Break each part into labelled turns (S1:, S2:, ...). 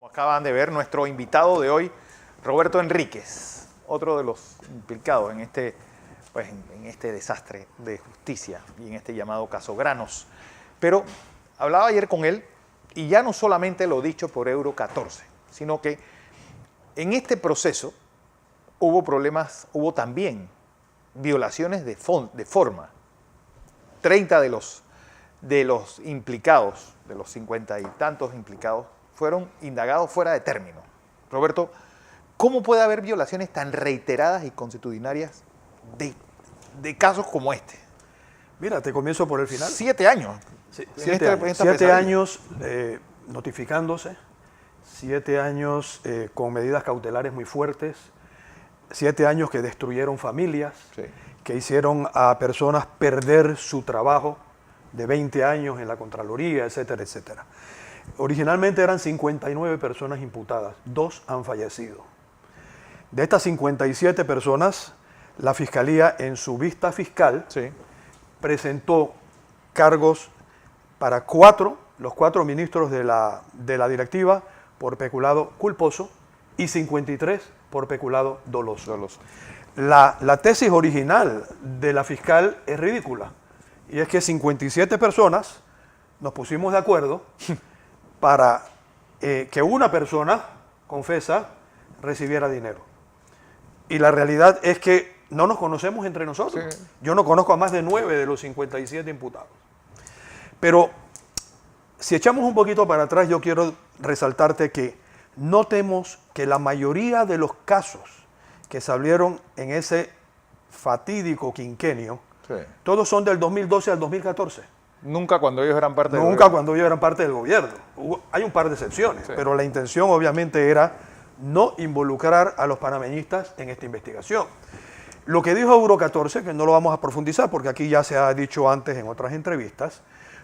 S1: Acaban de ver nuestro invitado de hoy, Roberto Enríquez, otro de los implicados en este desastre de justicia y en este llamado caso Granos. Pero hablaba ayer con él y ya no solamente lo dicho por Euro 14, sino que en este proceso hubo problemas, hubo también violaciones de forma. 30 de los implicados, de los 50 y tantos implicados, fueron indagados fuera de término. Roberto, ¿cómo puede haber violaciones tan reiteradas y consuetudinarias de casos como este?
S2: Mira, te comienzo por el final.
S1: 7 años.
S2: Sí, 7 años notificándose, 7 años con medidas cautelares muy fuertes, 7 años que destruyeron familias, sí, que hicieron a personas perder su trabajo de 20 años en la Contraloría, etcétera, etcétera. Originalmente eran 59 personas imputadas, 2 han fallecido. De estas 57 personas, la Fiscalía en su vista fiscal sí presentó cargos para los 4 ministros de la directiva por peculado culposo y 53 por peculado doloso. La tesis original de la fiscal es ridícula, y es que 57 personas nos pusimos de acuerdo para que una persona, confesa, recibiera dinero. Y la realidad es que no nos conocemos entre nosotros. Sí. Yo no conozco a más de 9 de los 57 imputados. Pero si echamos un poquito para atrás, yo quiero resaltarte que notemos que la mayoría de los casos que salieron en ese fatídico quinquenio, sí, todos son del 2012 al 2014.
S1: Nunca cuando ellos eran parte del
S2: gobierno. Nunca cuando ellos eran parte del gobierno. Hay un par de excepciones, sí, pero la intención obviamente era no involucrar a los panameñistas en esta investigación. Lo que dijo Euro 14, que no lo vamos a profundizar porque aquí ya se ha dicho antes en otras entrevistas,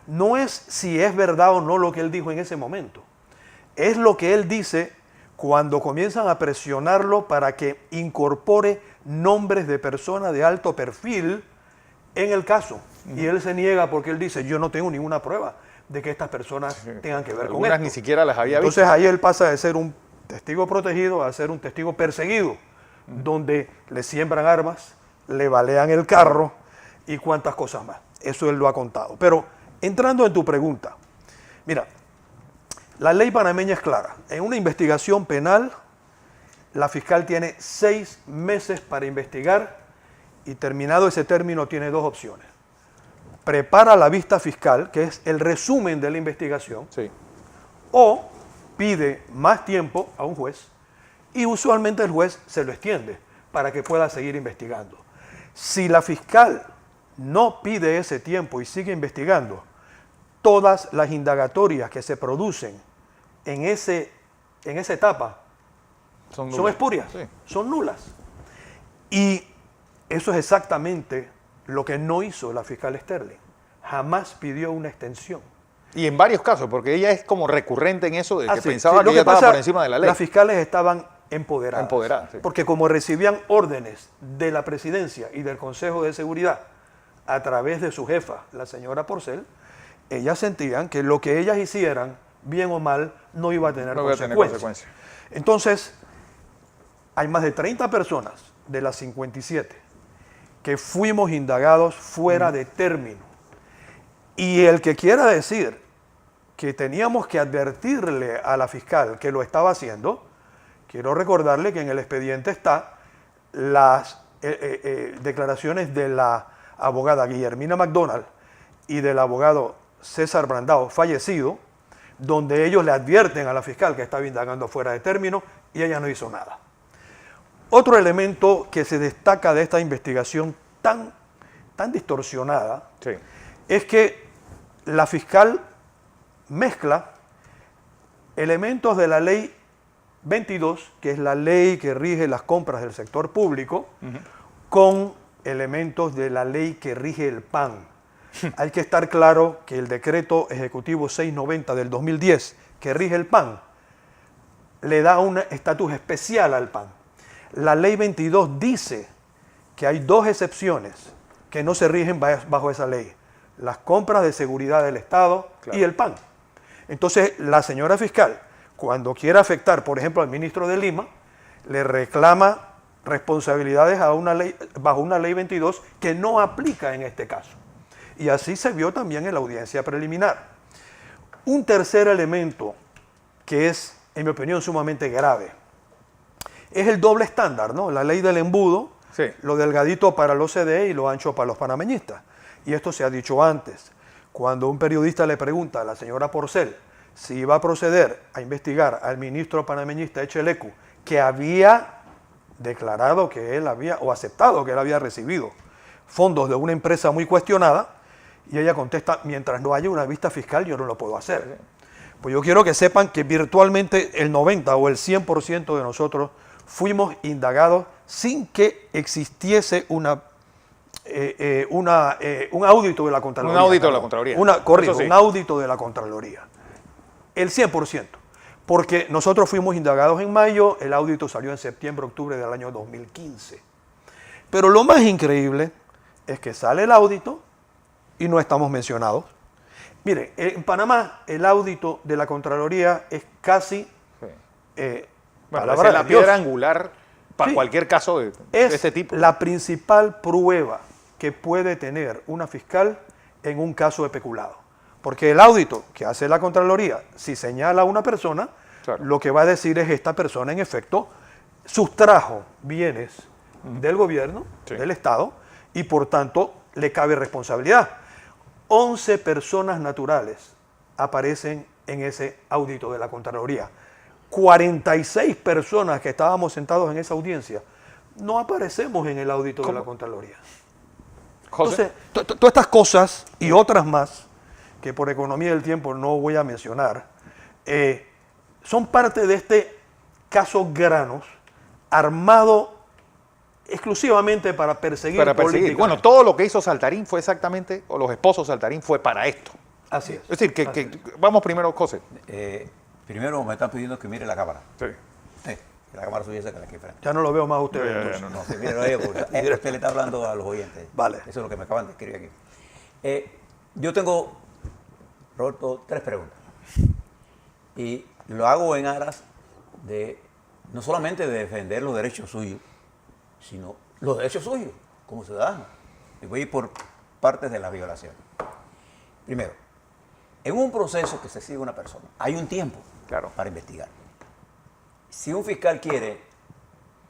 S2: no es si es verdad o no lo que él dijo en ese momento. Es lo que él dice cuando comienzan a presionarlo para que incorpore nombres de personas de alto perfil en el caso. Y él se niega porque él dice, yo no tengo ninguna prueba de que estas personas tengan que ver con esto.
S1: Ni siquiera las había visto.
S2: Entonces ahí él pasa de ser un testigo protegido a ser un testigo perseguido, donde le siembran armas, le balean el carro y cuantas cosas más. Eso él lo ha contado. Pero entrando en tu pregunta, mira, la ley panameña es clara. En una investigación penal, la fiscal tiene 6 meses para investigar y terminado ese término tiene 2 opciones. Prepara la vista fiscal, que es el resumen de la investigación, sí, o pide más tiempo a un juez y usualmente el juez se lo extiende para que pueda seguir investigando. Si la fiscal no pide ese tiempo y sigue investigando, todas las indagatorias que se producen en esa etapa son espurias, sí, son nulas. Y eso es exactamente lo que no hizo la fiscal Sterling. Jamás pidió una extensión.
S1: Y en varios casos, porque ella es como recurrente en eso de que pensaba que ella estaba por encima de la ley.
S2: Las fiscales estaban empoderadas.
S1: Sí.
S2: Porque como recibían órdenes de la presidencia y del Consejo de Seguridad a través de su jefa, la señora Porcel, ellas sentían que lo que ellas hicieran, bien o mal, no iba a tener consecuencias. Entonces, hay más de 30 personas de las 57 que fuimos indagados fuera de término. Y el que quiera decir que teníamos que advertirle a la fiscal que lo estaba haciendo, quiero recordarle que en el expediente está las declaraciones de la abogada Guillermina McDonald y del abogado César Brandao, fallecido, donde ellos le advierten a la fiscal que estaba indagando fuera de término y ella no hizo nada. Otro elemento que se destaca de esta investigación tan distorsionada, sí, es que la fiscal mezcla elementos de la ley 22, que es la ley que rige las compras del sector público, con elementos de la ley que rige el PAN. Hay que estar claro que el decreto ejecutivo 690 del 2010, que rige el PAN, le da un estatus especial al PAN. La ley 22 dice que hay 2 excepciones que no se rigen bajo esa ley: las compras de seguridad del Estado, claro, y el PAN. Entonces, la señora fiscal, cuando quiere afectar, por ejemplo, al ministro de Lima, le reclama responsabilidades bajo una ley 22 que no aplica en este caso. Y así se vio también en la audiencia preliminar. Un tercer elemento que es, en mi opinión, sumamente grave, es el doble estándar, ¿no? La ley del embudo,
S1: Sí.
S2: lo delgadito para los OCDE y lo ancho para los panameñistas. Y esto se ha dicho antes. Cuando un periodista le pregunta a la señora Porcel si iba a proceder a investigar al ministro panameñista Echelecu, que había declarado que él había, o aceptado que él había recibido fondos de una empresa muy cuestionada, y ella contesta, mientras no haya una vista fiscal yo no lo puedo hacer. Pues yo quiero que sepan que virtualmente el 90 o el 100% de nosotros fuimos indagados sin que existiese un audito de la Contraloría.
S1: Un audito de la Contraloría.
S2: Corrijo,
S1: Eso sí.
S2: un audito de la Contraloría. El 100%. Porque nosotros fuimos indagados en mayo, el audito salió en septiembre, octubre del año 2015. Pero lo más increíble es que sale el audito y no estamos mencionados. Mire, en Panamá el audito de la Contraloría es casi,
S1: Bueno,
S2: palabra
S1: esa es la
S2: de Dios,
S1: piedra angular para
S2: Sí.
S1: cualquier caso de
S2: es
S1: este tipo.
S2: la principal prueba que puede tener una fiscal en un caso de peculado. Porque el audito que hace la Contraloría, si señala a una persona,
S1: Claro.
S2: lo que va a decir es esta persona, en efecto, sustrajo bienes del gobierno,
S1: Sí.
S2: del Estado, y por tanto le cabe responsabilidad. 11 personas naturales aparecen en ese audito de la Contraloría. 46 personas que estábamos sentados en esa audiencia no aparecemos en el audito de la Contraloría.
S1: José.
S2: Entonces, todas estas cosas y otras más, que por economía del tiempo no voy a mencionar, son parte de este caso Granos, armado exclusivamente para perseguir políticamente.
S1: Bueno, todo lo que hizo Saltarín fue exactamente, o los esposos Saltarín fue para esto.
S2: Así es.
S1: Es decir, que vamos primero, José.
S3: Primero me están pidiendo que mire la cámara.
S1: Sí.
S3: Sí, la cámara suya se queda aquí frente.
S2: Ya no lo veo más a ustedes. entonces.
S3: No, que mire, oye, porque usted le está hablando a los oyentes.
S2: Vale.
S3: Eso es lo que me acaban de escribir aquí. Yo tengo, Roberto, 3 preguntas. Y lo hago en aras de, no solamente de defender los derechos suyos, sino los derechos suyos como ciudadanos. Y voy a ir por partes de la violación. Primero, en un proceso que se sigue una persona, hay un tiempo
S1: Claro.
S3: para investigar. Si un fiscal quiere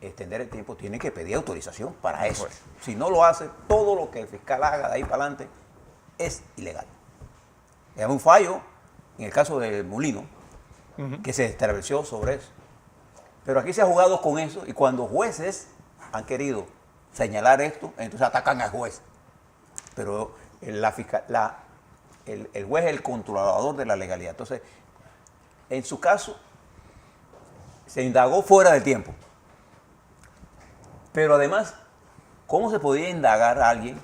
S3: extender el tiempo, tiene que pedir autorización para eso.
S1: Pues.
S3: Si no lo hace, todo lo que el fiscal haga de ahí para adelante es ilegal. Es un fallo, en el caso del Molino, que se estableció sobre eso. Pero aquí se ha jugado con eso y cuando jueces han querido señalar esto, entonces atacan al juez. Pero el juez es el controlador de la legalidad. Entonces, en su caso, se indagó fuera del tiempo. Pero además, ¿cómo se podía indagar a alguien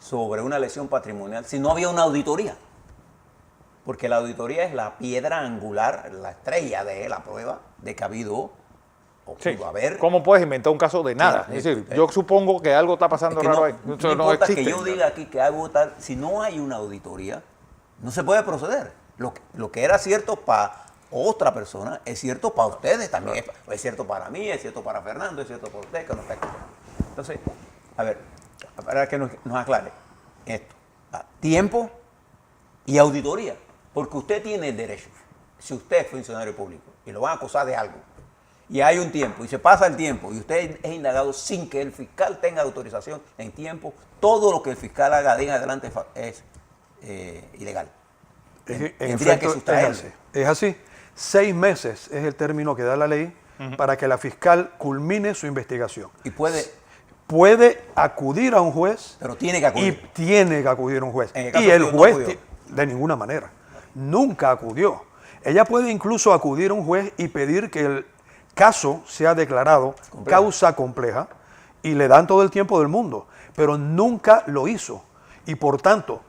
S3: sobre una lesión patrimonial si no había una auditoría? Porque la auditoría es la piedra angular, la estrella de la prueba de que ha habido o
S1: Sí.
S3: pudo haber.
S1: ¿Cómo puedes inventar un caso de nada?
S3: Claro,
S1: Es decir, yo supongo que algo está pasando
S3: Es que
S1: raro
S3: no,
S1: ahí.
S3: no
S1: Eso
S3: importa que
S1: existe.
S3: yo diga aquí que algo tal, si no hay una auditoría, no se puede proceder. Lo que era cierto para otra persona es cierto para ustedes también. Es cierto para mí, es cierto para Fernando, es cierto para usted que no está aquí. Entonces, a ver, para que nos aclare esto. Tiempo y auditoría. Porque usted tiene el derecho, si usted es funcionario público y lo van a acusar de algo, y hay un tiempo, y se pasa el tiempo, y usted es indagado sin que el fiscal tenga autorización en tiempo, todo lo que el fiscal haga de en adelante es ilegal.
S2: En
S3: Tendría que
S2: efecto,
S3: sustraerse.
S2: es así. 6 meses es el término que da la ley para que la fiscal culmine su investigación.
S3: Y
S2: Puede acudir a un juez
S3: pero tiene que
S2: y
S3: acudir.
S2: tiene que acudir a un juez.
S3: En el caso
S2: Y el
S3: suyo no
S2: juez,
S3: acudió.
S2: de ninguna manera, nunca acudió. Ella puede incluso acudir a un juez y pedir que el caso sea declarado causa compleja y le dan todo el tiempo del mundo, pero nunca lo hizo. Y por tanto,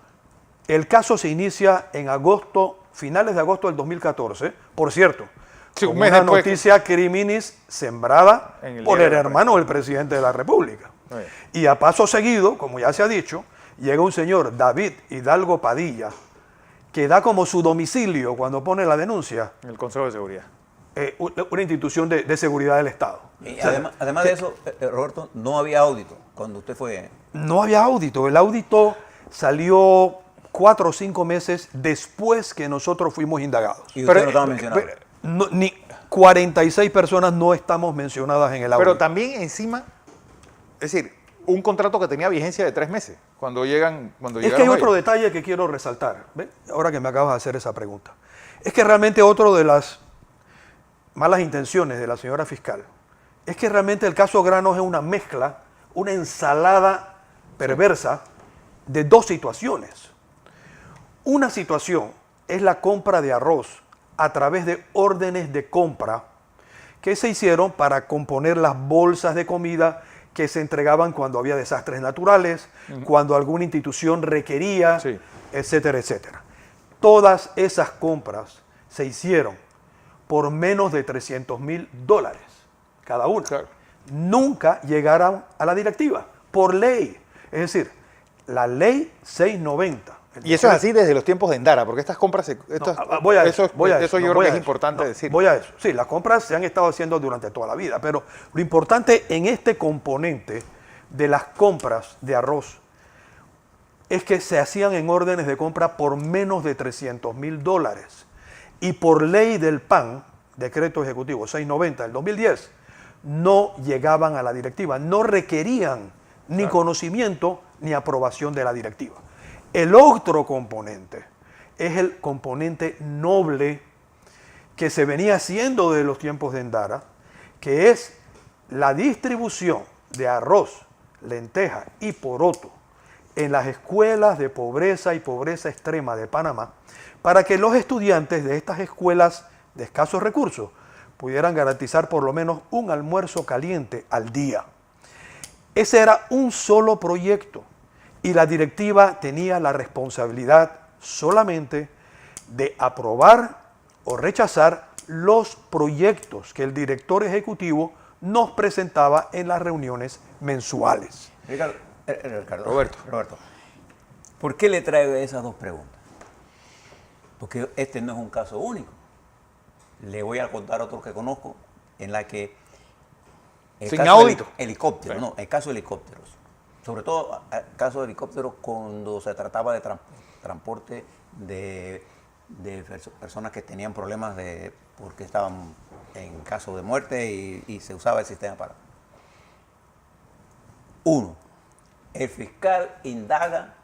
S2: el caso se inicia en agosto, finales de agosto del 2014, por cierto,
S1: Sí, un
S2: como
S1: mes
S2: una
S1: después.
S2: noticia criminis sembrada
S1: En el
S2: por
S1: diario
S2: el
S1: de la
S2: hermano del presidente de la República. Y a paso seguido, como ya se ha dicho, llega un señor, David Hidalgo Padilla, que da como su domicilio cuando pone la denuncia
S1: El Consejo de Seguridad.
S2: una institución de seguridad del Estado.
S3: Y además de eso, Roberto, no había audito cuando usted fue.
S2: No había audito. El audito salió 4 o 5 meses después que nosotros fuimos indagados.
S3: Y usted no estaba mencionado.
S2: Ni 46 personas no estamos mencionadas en el audito.
S1: Pero también encima, es decir, un contrato que tenía vigencia de 3 meses cuando llegan.
S2: Es que hay otro detalle que quiero resaltar, ¿ve? Ahora que me acabas de hacer esa pregunta. Es que realmente otro de las malas intenciones de la señora fiscal es que realmente el caso Granos es una mezcla, una ensalada perversa de 2 situaciones. Una situación es la compra de arroz a través de órdenes de compra que se hicieron para componer las bolsas de comida que se entregaban cuando había desastres naturales, cuando alguna institución requería,
S1: Sí.
S2: etcétera, etcétera. Todas esas compras se hicieron por menos de $300,000 cada una.
S1: Claro.
S2: Nunca llegaron a la directiva, por ley. Es decir, la ley 690.
S1: Y eso es así desde los tiempos de Endara, porque estas compras,
S2: Voy a
S1: eso
S2: eso,
S1: yo creo que es importante decir.
S2: Voy a eso. Sí, las compras se han estado haciendo durante toda la vida, pero lo importante en este componente de las compras de arroz es que se hacían en órdenes de compra por menos de $300,000. Y por ley del PAN, decreto ejecutivo 690 del 2010, no llegaban a la directiva, no requerían ni conocimiento ni aprobación de la directiva. El otro componente es el componente noble que se venía haciendo de los tiempos de Endara, que es la distribución de arroz, lenteja y poroto en las escuelas de pobreza y pobreza extrema de Panamá, para que los estudiantes de estas escuelas de escasos recursos pudieran garantizar por lo menos un almuerzo caliente al día. Ese era un solo proyecto y la directiva tenía la responsabilidad solamente de aprobar o rechazar los proyectos que el director ejecutivo nos presentaba en las reuniones mensuales.
S3: Roberto, ¿por qué le traigo esas 2 preguntas? Porque este no es un caso único. Le voy a contar otro que conozco, en la que el
S1: Sin
S3: caso
S1: audito.
S3: Helicóptero,
S1: Sí.
S3: no, el caso de helicópteros. Sobre todo el caso de helicópteros cuando se trataba de transporte de personas que tenían problemas porque estaban en caso de muerte y se usaba el sistema para. 1. El fiscal indaga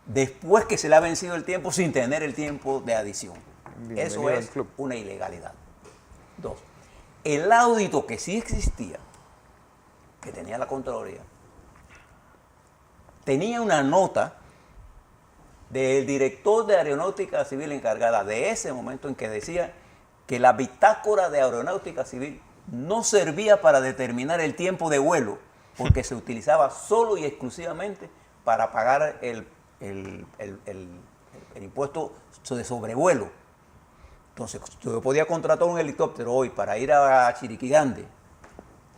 S3: después que se le ha vencido el tiempo sin tener el tiempo de adición.
S1: Bienvenido
S3: Eso
S1: al
S3: es
S1: club.
S3: una ilegalidad. 2. El audito que sí existía, que tenía la Contraloría, tenía una nota del director de Aeronáutica Civil encargada de ese momento en que decía que la bitácora de Aeronáutica Civil no servía para determinar el tiempo de vuelo, porque se utilizaba solo y exclusivamente para pagar el impuesto de sobrevuelo. Entonces, yo podía contratar un helicóptero hoy para ir a Chiriquí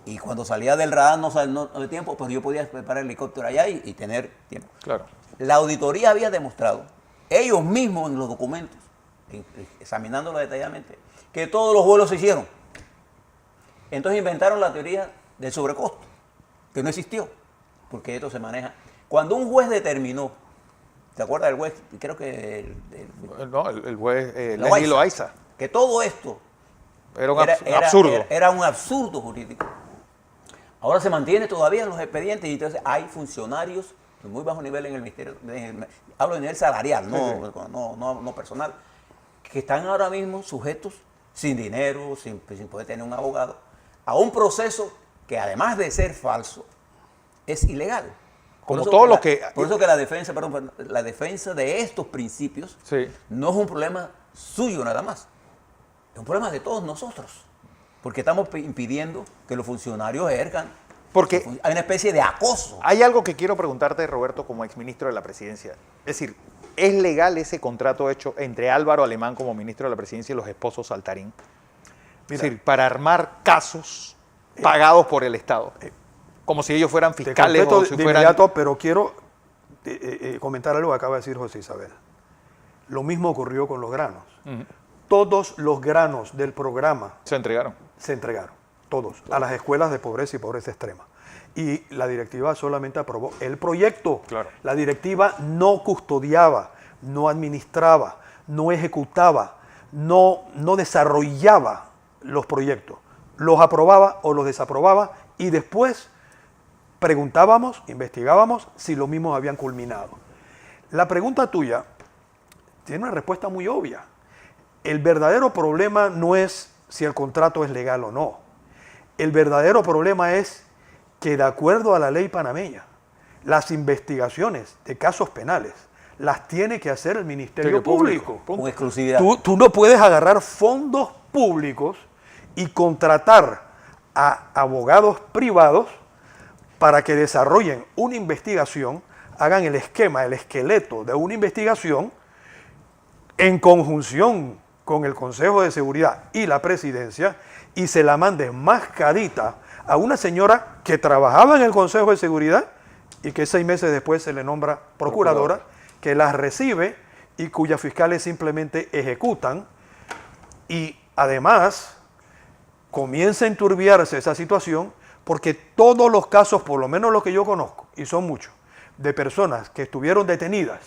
S3: y cuando salía del radar no había tiempo, pero yo podía preparar el helicóptero allá y tener tiempo.
S1: Claro.
S3: La auditoría había demostrado, ellos mismos en los documentos, examinándolo detalladamente, que todos los vuelos se hicieron. Entonces inventaron la teoría del sobrecosto, que no existió, porque esto se maneja. Cuando un juez determinó, ¿te acuerdas del juez? Creo que
S1: El juez Leslie
S3: Loaiza,
S1: Loaiza.
S3: que todo esto
S1: Era un absurdo.
S3: Era un absurdo jurídico. Ahora se mantiene todavía en los expedientes y entonces hay funcionarios de muy bajo nivel en el ministerio, hablo de nivel salarial, no personal, que están ahora mismo sujetos sin dinero, sin poder tener un abogado, a un proceso que además de ser falso, es ilegal.
S1: Como todo lo que...
S3: Por eso que la defensa de estos principios
S1: Sí.
S3: no es un problema suyo nada más, es un problema de todos nosotros, porque estamos impidiendo que los funcionarios ejerzan.
S1: Porque
S3: Hay una especie de acoso.
S1: hay algo que quiero preguntarte, Roberto, como exministro de la Presidencia. Es decir, ¿es legal ese contrato hecho entre Álvaro Alemán como ministro de la Presidencia y los esposos Saltarín? Es decir, para armar casos pagados por el Estado. Como si ellos fueran
S2: Te
S1: fiscales
S2: completo
S1: o si
S2: de
S1: fueran...
S2: inmediato, pero quiero comentar algo que acaba de decir José Isabel. Lo mismo ocurrió con los granos. Todos los granos del programa
S1: Se entregaron.
S2: se entregaron, todos, a las escuelas de pobreza y pobreza extrema. Y la directiva solamente aprobó el proyecto.
S1: Claro.
S2: La directiva no custodiaba, no administraba, no ejecutaba, no desarrollaba los proyectos. Los aprobaba o los desaprobaba y después preguntábamos, investigábamos si los mismos habían culminado. La pregunta tuya tiene una respuesta muy obvia. El verdadero problema no es si el contrato es legal o no. El verdadero problema es que, de acuerdo a la ley panameña, las investigaciones de casos penales las tiene que hacer el Ministerio Público.
S3: Con exclusividad.
S2: Tú no puedes agarrar fondos públicos y contratar a abogados privados para que desarrollen una investigación, hagan el esquema, el esqueleto de una investigación en conjunción con el Consejo de Seguridad y la Presidencia, y se la mandes mascadita a una señora que trabajaba en el Consejo de Seguridad y que 6 meses después se le nombra procuradora, que las recibe y cuyas fiscales simplemente ejecutan, y además comienza a enturbiarse esa situación porque todos los casos, por lo menos los que yo conozco, y son muchos, de personas que estuvieron detenidas,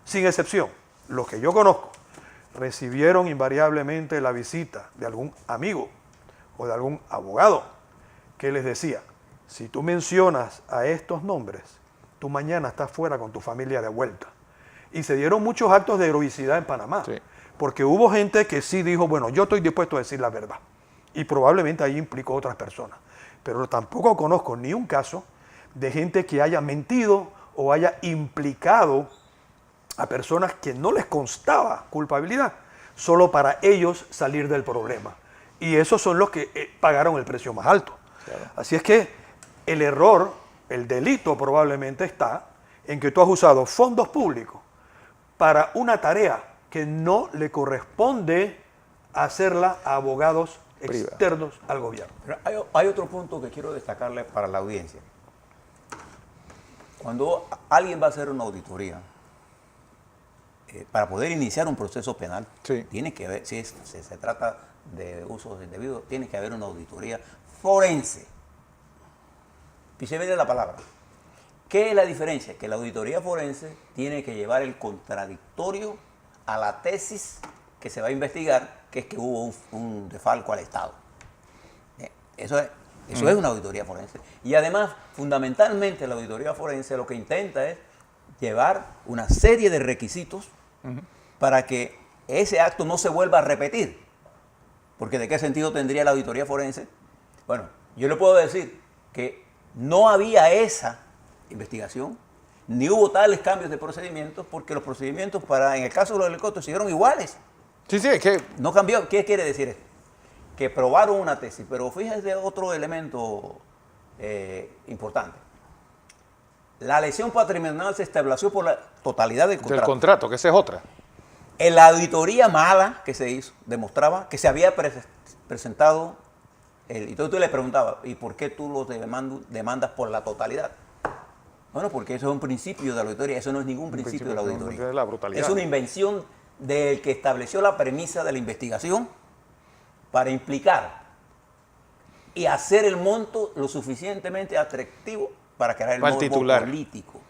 S2: sin excepción, los que yo conozco, recibieron invariablemente la visita de algún amigo o de algún abogado que les decía: si tú mencionas a estos nombres, tú mañana estás fuera con tu familia de vuelta. Y se dieron muchos actos de heroicidad en Panamá,
S1: Sí.
S2: porque hubo gente que sí dijo, bueno, yo estoy dispuesto a decir la verdad. Y probablemente ahí implicó otras personas. Pero tampoco conozco ni un caso de gente que haya mentido o haya implicado a personas que no les constaba culpabilidad, solo para ellos salir del problema. Y esos son los que pagaron el precio más alto.
S1: Claro.
S2: Así es que el error, el delito probablemente está en que tú has usado fondos públicos para una tarea que no le corresponde hacerla a abogados externos al gobierno.
S3: Pero hay otro punto que quiero destacarle para la audiencia. Cuando alguien va a hacer una auditoría, para poder iniciar un proceso penal,
S1: Sí.
S3: tiene que haber, si se trata de usos indebidos, tiene que haber una auditoría forense. Y se viene la palabra. ¿Qué es la diferencia? Que la auditoría forense tiene que llevar el contradictorio a la tesis que se va a investigar, que es que hubo un desfalco al Estado. Eso es una auditoría forense. Y además, fundamentalmente, la auditoría forense lo que intenta es llevar una serie de requisitos para que ese acto no se vuelva a repetir. Porque ¿de qué sentido tendría la auditoría forense? Bueno, yo le puedo decir que no había esa investigación, ni hubo tales cambios de procedimientos, porque los procedimientos en el caso de los helicópteros siguieron iguales.
S1: Sí, es que
S3: No cambió. ¿Qué quiere decir esto? Que probaron una tesis, pero fíjense otro elemento importante. La lesión patrimonial se estableció por la totalidad del contrato.
S1: del contrato, que esa es otra.
S3: En la auditoría mala que se hizo, demostraba que se había presentado, y entonces tú le preguntabas, ¿y por qué tú los demandas por la totalidad? Bueno, porque eso es un principio de la auditoría, eso no es ningún principio de la auditoría.
S1: De la brutalidad.
S3: Es una invención del que estableció la premisa de la investigación para implicar y hacer el monto lo suficientemente atractivo para crear el
S1: Para el
S3: morbo
S1: titular.
S3: político.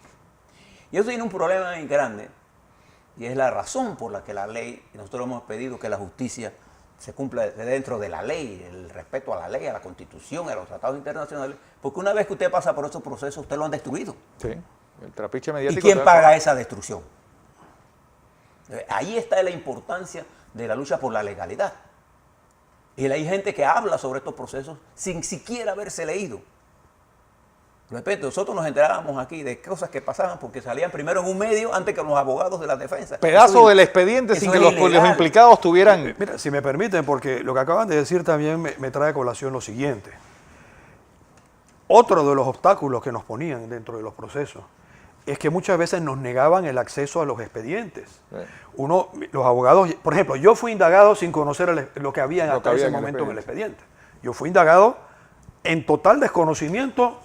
S3: Y eso tiene un problema muy grande, y es la razón por la que la ley, y nosotros hemos pedido que la justicia se cumpla dentro de la ley, el respeto a la ley, a la Constitución, a los tratados internacionales, porque una vez que usted pasa por esos procesos, usted lo han destruido.
S1: Sí, el trapiche
S3: ¿Y
S1: mediático.
S3: quién paga esa destrucción? Ahí está la importancia de la lucha por la legalidad. Y hay gente que habla sobre estos procesos sin siquiera haberse leído. De repente nosotros nos enterábamos aquí de cosas que pasaban porque salían primero en un medio antes que los abogados de la defensa.
S1: Pedazo del expediente sin que los implicados tuvieran...
S2: Mira, si me permiten, porque lo que acaban de decir también me trae a colación lo siguiente. Otro de los obstáculos que nos ponían dentro de los procesos es que muchas veces nos negaban el acceso a los expedientes. Los abogados, por ejemplo, yo fui indagado sin conocer lo que había hasta ese momento en el expediente. Yo fui indagado en total desconocimiento,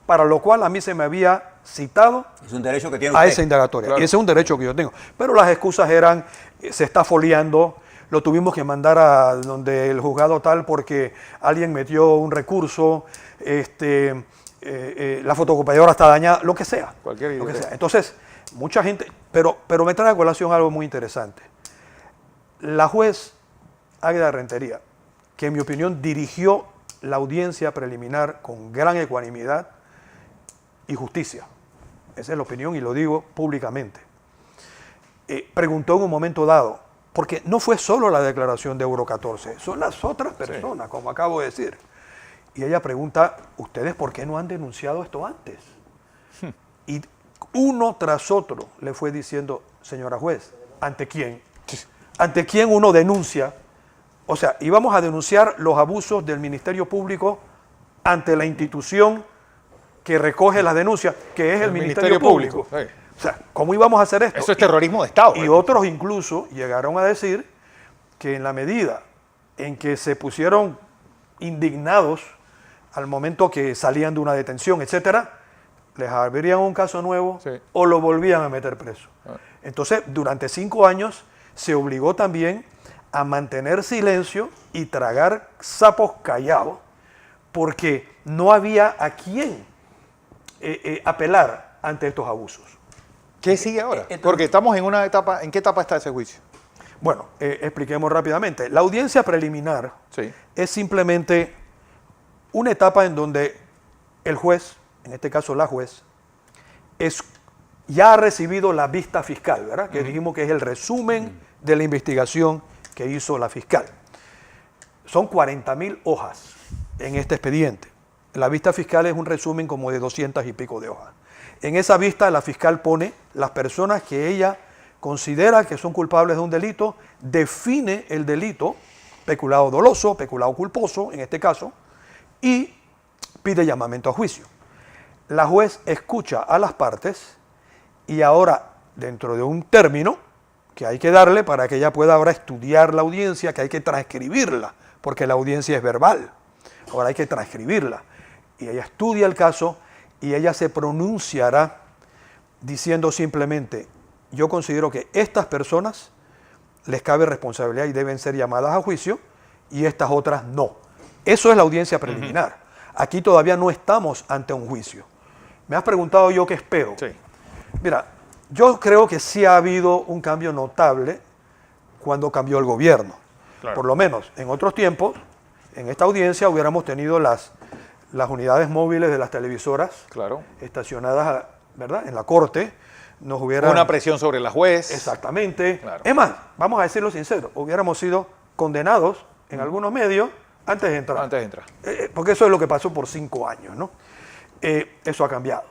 S2: para lo cual a mí se me había citado
S3: Es un derecho que tiene
S2: a
S3: usted.
S2: esa indagatoria.
S1: Claro.
S2: Y ese es un derecho que yo tengo. Pero las excusas eran, se está foliando, lo tuvimos que mandar a donde el juzgado tal porque alguien metió un recurso, la fotocopiadora está dañada, lo que sea.
S1: Cualquier
S2: lo que
S1: idea.
S2: sea. Entonces, mucha gente, pero me trae a colación algo muy interesante. La juez Águeda Rentería, que en mi opinión dirigió la audiencia preliminar con gran ecuanimidad y justicia. Esa es la opinión y lo digo públicamente. Preguntó en un momento dado, porque no fue solo la declaración de Euro 14, son las otras personas, como acabo de decir. Y ella pregunta, ¿ustedes por qué no han denunciado esto antes? Y uno tras otro le fue diciendo, señora juez, ¿ante quién? ¿Ante quién uno denuncia? O sea, íbamos a denunciar los abusos del Ministerio Público ante la institución que recoge las denuncias, que es el Ministerio Público.
S1: Sí.
S2: O sea, ¿cómo íbamos a hacer esto?
S1: Eso es terrorismo de Estado.
S2: Y otros incluso llegaron a decir que en la medida en que se pusieron indignados al momento que salían de una detención, etcétera, les abrían un caso nuevo
S1: Sí.
S2: o lo volvían a meter preso.
S1: Ah.
S2: Entonces, durante 5 años se obligó también a mantener silencio y tragar sapos callados, porque no había a quién apelar ante estos abusos.
S1: ¿Qué sigue ahora?
S3: Entonces-
S1: Porque estamos en una etapa. ¿En qué etapa está ese juicio?
S2: Bueno, expliquemos rápidamente. La audiencia preliminar
S1: Sí.
S2: es simplemente una etapa en donde el juez, en este caso la juez, ya ha recibido la vista fiscal, ¿verdad? Que dijimos que es el resumen de la investigación que hizo la fiscal. Son 40.000 hojas en este expediente. La vista fiscal es un resumen como de 200 y pico de hojas. En esa vista la fiscal pone las personas que ella considera que son culpables de un delito, define el delito, peculado doloso, peculado culposo, en este caso, y pide llamamiento a juicio. La juez escucha a las partes y ahora, dentro de un término que hay que darle para que ella pueda ahora estudiar la audiencia, que hay que transcribirla, porque la audiencia es verbal, ahora hay que transcribirla. Y ella estudia el caso y ella se pronunciará diciendo simplemente, yo considero que estas personas les cabe responsabilidad y deben ser llamadas a juicio y estas otras no. Eso es la audiencia preliminar. Aquí todavía no estamos ante un juicio. Me has preguntado yo qué espero.
S1: Sí.
S2: Mira, yo creo que sí ha habido un cambio notable cuando cambió el gobierno.
S1: Claro.
S2: Por lo menos en otros tiempos, en esta audiencia hubiéramos tenido las unidades móviles de las televisoras
S1: Claro.
S2: estacionadas, ¿verdad?, en la corte. Nos hubieran...
S1: Una presión sobre la juez.
S2: Exactamente.
S1: Claro.
S2: Es más, vamos a decirlo sincero, hubiéramos sido condenados en algunos medios antes de entrar.
S1: Antes de entrar.
S2: Porque eso es lo que pasó por 5 años, ¿no? Eso ha cambiado.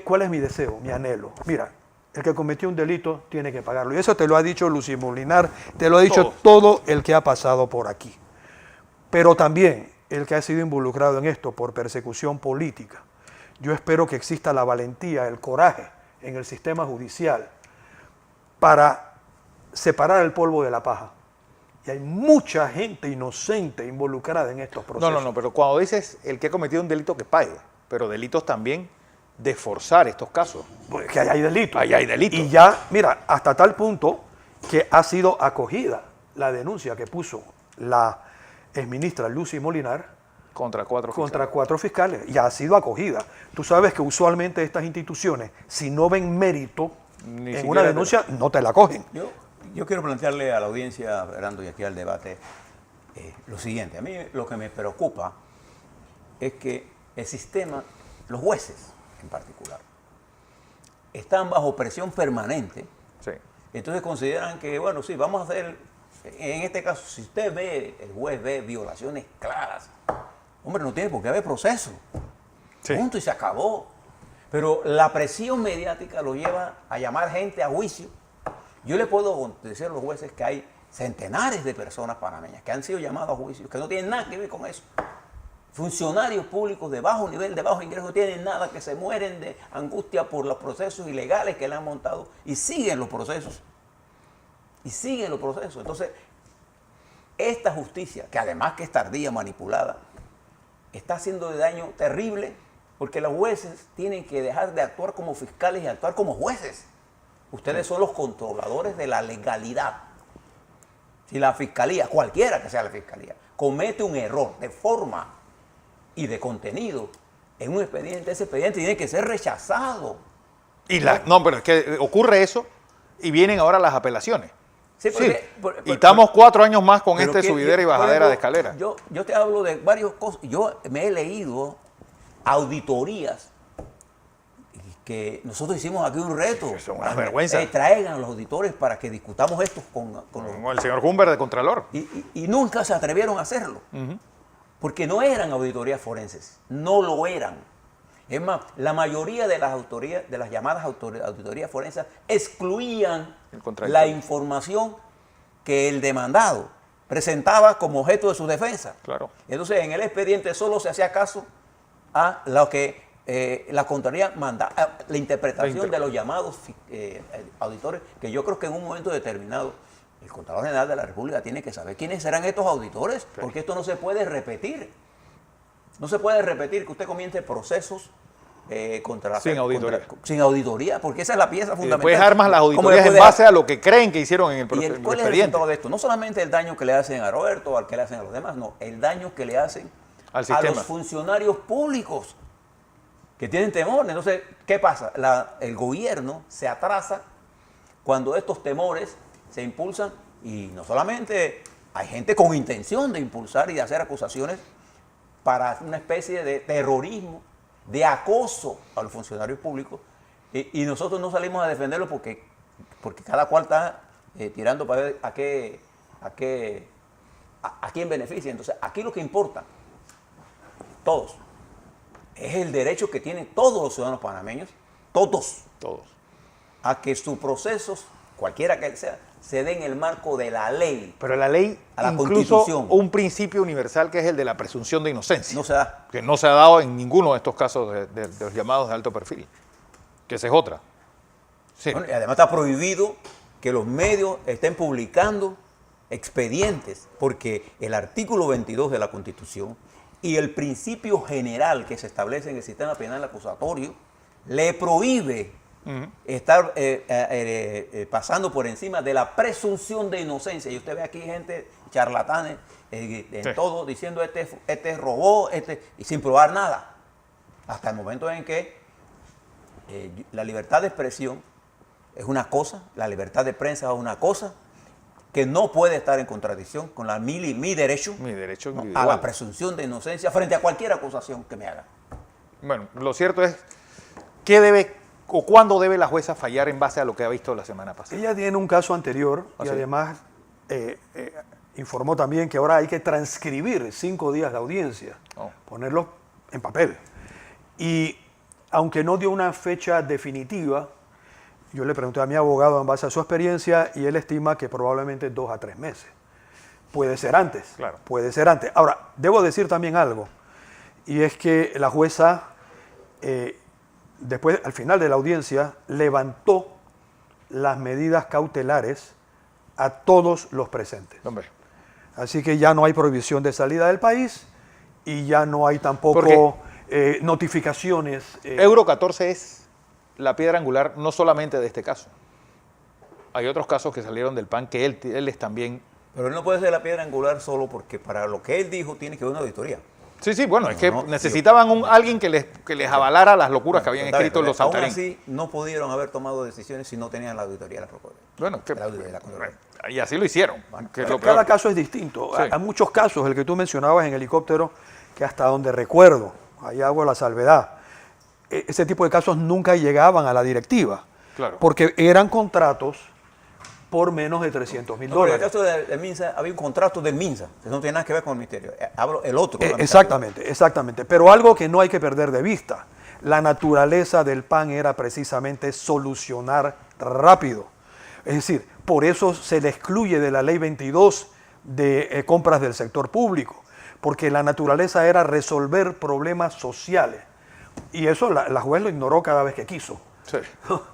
S2: ¿Cuál es mi deseo, mi anhelo? Mira, el que cometió un delito tiene que pagarlo. Y eso te lo ha dicho Lucy Molinar, te lo ha dicho todo el que ha pasado por aquí. Pero también el que ha sido involucrado en esto por persecución política. Yo espero que exista la valentía, el coraje en el sistema judicial para separar el polvo de la paja. Y hay mucha gente inocente involucrada en estos procesos.
S1: No, pero cuando dices el que ha cometido un delito que pague, pero delitos también de forzar estos casos.
S2: Pues que ahí hay delitos.
S1: Ahí hay delitos.
S2: Y ya, mira, hasta tal punto que ha sido acogida la denuncia que puso la exministra Lucy Molinar
S1: Contra 4
S2: contra 4 fiscales. Ya ha sido acogida. Tú sabes que usualmente estas instituciones, si no ven mérito
S1: Ni
S2: en
S1: siquiera
S2: una denuncia, no te la cogen.
S3: Yo quiero plantearle a la audiencia, Fernando, y aquí al debate, lo siguiente. A mí lo que me preocupa es que el sistema, los jueces en particular, están bajo presión permanente.
S1: Sí.
S3: Entonces consideran que, bueno, sí, vamos a hacer, en este caso, si usted ve, el juez ve violaciones claras, hombre, no tiene por qué haber proceso.
S1: Sí.
S3: Punto y se acabó. Pero la presión mediática lo lleva a llamar gente a juicio. Yo le puedo decir a los jueces que hay centenares de personas panameñas que han sido llamadas a juicio, que no tienen nada que ver con eso. Funcionarios públicos de bajo nivel, de bajo ingreso, no tienen nada, que se mueren de angustia por los procesos ilegales que le han montado y siguen los procesos. Y siguen los procesos. Entonces, esta justicia, que además que es tardía, manipulada, está haciendo de daño terrible Porque los jueces tienen que dejar de actuar como fiscales y actuar como jueces. Ustedes son los controladores de la legalidad. Si la fiscalía, cualquiera que sea la fiscalía, comete un error de forma y de contenido en un expediente, ese expediente tiene que ser rechazado.
S1: No, pero es que ocurre eso y vienen ahora las apelaciones.
S3: Sí,
S1: Y estamos 4 años más con
S3: pero
S1: este subidera y bajadera de escalera.
S3: Yo te hablo de varias cosas. Yo me he leído auditorías que nosotros hicimos aquí un reto.
S1: Eso es una vergüenza.
S3: Traigan a los auditores para que discutamos esto con los...
S1: Como el señor Humbert de Contralor.
S3: Y nunca se atrevieron a hacerlo. Porque no eran auditorías forenses. No lo eran. Es más, la mayoría de las llamadas auditorías forenses excluían la información que el demandado presentaba como objeto de su defensa.
S1: Claro.
S3: Entonces, en el expediente solo se hacía caso a lo que la Contraloría manda, la interpretación de los llamados auditores, que yo creo que en un momento determinado el Contralor General de la República tiene que saber quiénes serán estos auditores, porque esto no se puede repetir. No se puede repetir que usted comience procesos contra la
S1: sin auditoría.
S3: Sin auditoría, porque esa es la pieza fundamental.
S1: Después armas las auditorías en base a lo que creen que hicieron en el
S3: ¿Y cuál es el resultado de esto? No solamente el daño que le hacen a Roberto o al que le hacen a los demás, no, el daño que le hacen
S1: al
S3: a
S1: sistema.
S3: los funcionarios públicos que tienen temor. Entonces, ¿qué pasa? El gobierno se atrasa cuando estos temores se impulsan, y no solamente hay gente con intención de impulsar y de hacer acusaciones para una especie de terrorismo, de acoso a los funcionarios públicos, y nosotros no salimos a defenderlo porque cada cual está tirando para ver a quién beneficia. Entonces, aquí lo que importa, todos, es el derecho que tienen todos los ciudadanos panameños, todos, a que sus procesos, cualquiera que sea, se den en el marco de la ley.
S1: Pero la ley,
S3: a la
S1: incluso
S3: Constitución,
S1: un principio universal que es el de la presunción de inocencia.
S3: no se da.
S1: Que no se ha dado en ninguno de estos casos de los llamados de alto perfil. Que esa es otra. Sí.
S3: Bueno, y además está prohibido que los medios estén publicando expedientes, porque el artículo 22 de la Constitución y el principio general que se establece en el sistema penal acusatorio le prohíbe estar pasando por encima de la presunción de inocencia. Y usted ve aquí gente charlatanes en todo, diciendo este robó, y sin probar nada. Hasta el momento en que la libertad de expresión es una cosa, la libertad de prensa es una cosa, que no puede estar en contradicción con mi derecho a la presunción de inocencia frente a cualquier acusación que me haga.
S1: Bueno, lo cierto es, ¿qué debe o cuándo debe la jueza fallar en base a lo que ha visto la semana pasada?
S2: Ella tiene un caso anterior y además informó también que ahora hay que transcribir 5 días de audiencia, ponerlos en papel. Y aunque no dio una fecha definitiva, yo le pregunté a mi abogado en base a su experiencia y él estima que probablemente 2 a 3 meses. Puede ser antes,
S1: claro.
S2: Puede ser antes. Ahora, debo decir también algo, y es que la jueza, después, al final de la audiencia, levantó las medidas cautelares a todos los presentes.
S1: Hombre.
S2: Así que ya no hay prohibición de salida del país y ya no hay tampoco notificaciones.
S1: Euro 14 es la piedra angular no solamente de este caso. Hay otros casos que salieron del PAN que él es también...
S3: Pero él no puede ser la piedra angular solo porque para lo que él dijo tiene que haber una auditoría.
S1: Sí, bueno, es que necesitaban alguien que les avalara las locuras que habían escrito los Santarín.
S3: Aún así, no pudieron haber tomado decisiones si no tenían la auditoría de la Procuraduría.
S1: Bueno, y así lo hicieron.
S2: Cada caso es distinto.
S1: Sí.
S2: Hay muchos casos, el que tú mencionabas en helicóptero, que hasta donde recuerdo, ahí hago la salvedad, ese tipo de casos nunca llegaban a la directiva,
S1: claro,
S2: porque eran contratos por menos de $300,000.
S3: En el caso del MINSA, había un contrato del MINSA, que no tiene nada que ver con el ministerio. Hablo el otro.
S2: Exactamente. Pero algo que no hay que perder de vista, la naturaleza del PAN era precisamente solucionar rápido. Es decir, por eso se le excluye de la ley 22 de compras del sector público, porque la naturaleza era resolver problemas sociales. Y eso la juez lo ignoró cada vez que quiso.
S1: Sí.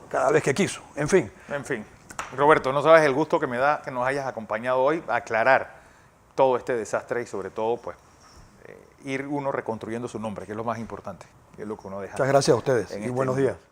S2: Cada vez que quiso. En fin.
S1: Roberto, no sabes el gusto que me da que nos hayas acompañado hoy a aclarar todo este desastre y sobre todo, pues, ir uno reconstruyendo su nombre, que es lo más importante. es lo que uno deja.
S2: Muchas gracias a ustedes
S1: en
S2: y
S1: este
S2: buenos
S1: mundo.
S2: días.